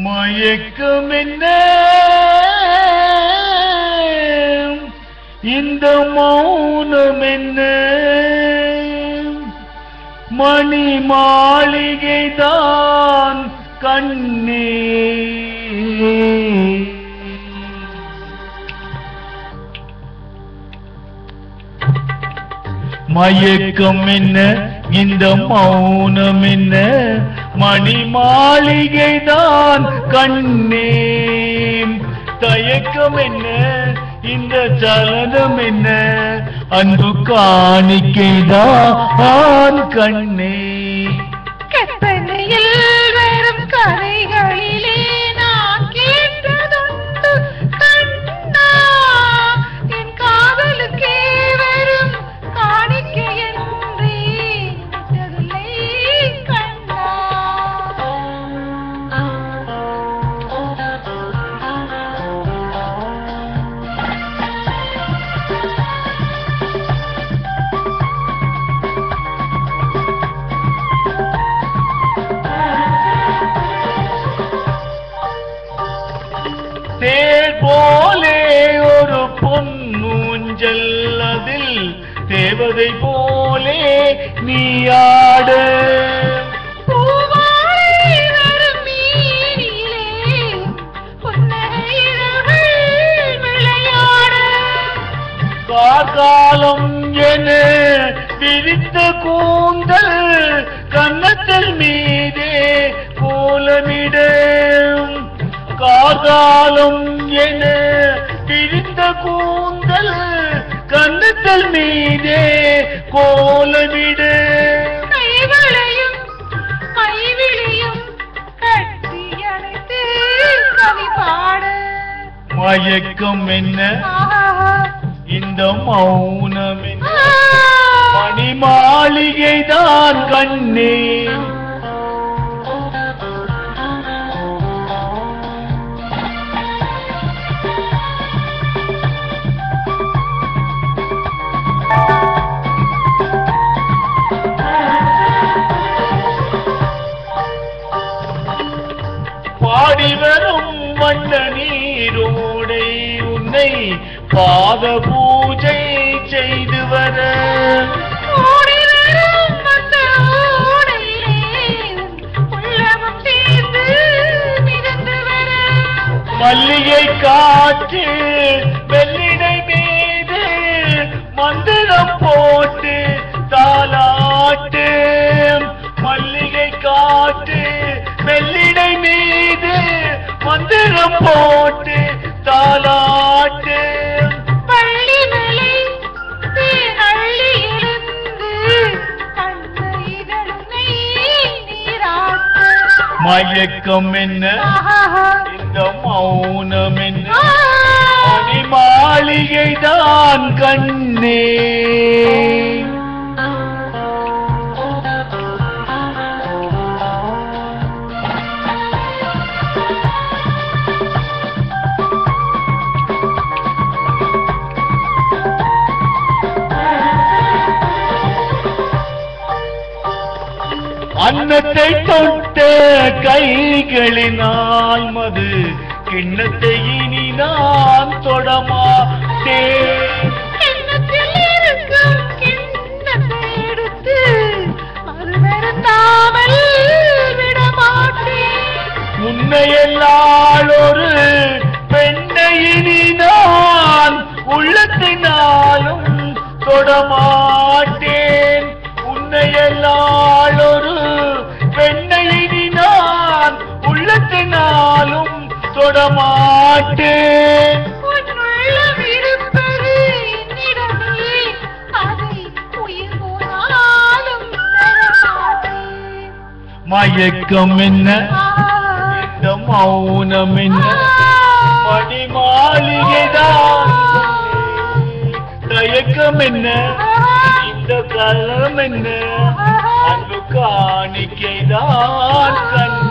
மயக்கம் என்ன இந்த மௌனம் என்ன மணி மாளிகைதான் கண்ணே மயக்கம் என்ன இந்த மௌனம் என்ன மணி மாளிகைதான் கண்ணே தயக்கம் என்ன இந்த சலனம் என்ன அன்பு காணிக்கைதான் கண்ணே கற்பனையில் வரும் கதைகளிலே நான் கேட்டதுண்டு கண்ணா என் காதலுக்கே வரும் காணிக்கை என்றே விட்டதில்லை கண்ணா தேர் போலே ஒரு பொன்னூஞ்சல் அதில் தேவதை போலே நீ ஆட காலம் என விரித்த கூந்தல் கன்னத்தில் மீதே கோலமிடும் காலம் என விரித்த கூந்தல் கன்னத்தில் மீதே கோலமிடு கைவளையும் கைவிழியும் கட்டி அணைத்து கவி பாட மயக்கம் என்ன இந்த மௌனம் என்ன மணி மாளிகைதான் கண்ணே பாடி வரும் வண்ண நீரோடை உன்னை பாத பூஜை செய்து வர மல்லிகை காற்று வெள்ளிடை மீது மந்திரம் போட்டு தாலாட்டு மல்லிகை காற்று வெள்ளிடை மீது மந்திரம் போட்டு தாலாட்டு பள்ளிமலை அள்ளி எழுந்து கண்ண இதழை நீராட்டு மயக்கம் என்ன இந்த மௌனம் என்ன மணி மாளிகைதான் கண்ணே அன்னத்தை தொட்ட கைகளினால் மது கிண்ணத்தை இனி நான் தொடமாட்டேன் உன்னையெல்லாம் ஒரு பெண்ணை இனி நான் உள்ளத்தினாலும் தொடமாட்டேன் உன்னையெல்லாம் ஒரு பெண்ணை இனி நான் உள்ளத்தினாலும் தொடமாட்டேன் மயக்கம் என்ன இந்த மௌனம் என்ன மணி மாளிகைதான் தயக்கம் என்ன இந்த கலம் என்ன அன்பு காணிக்கைதான் கண்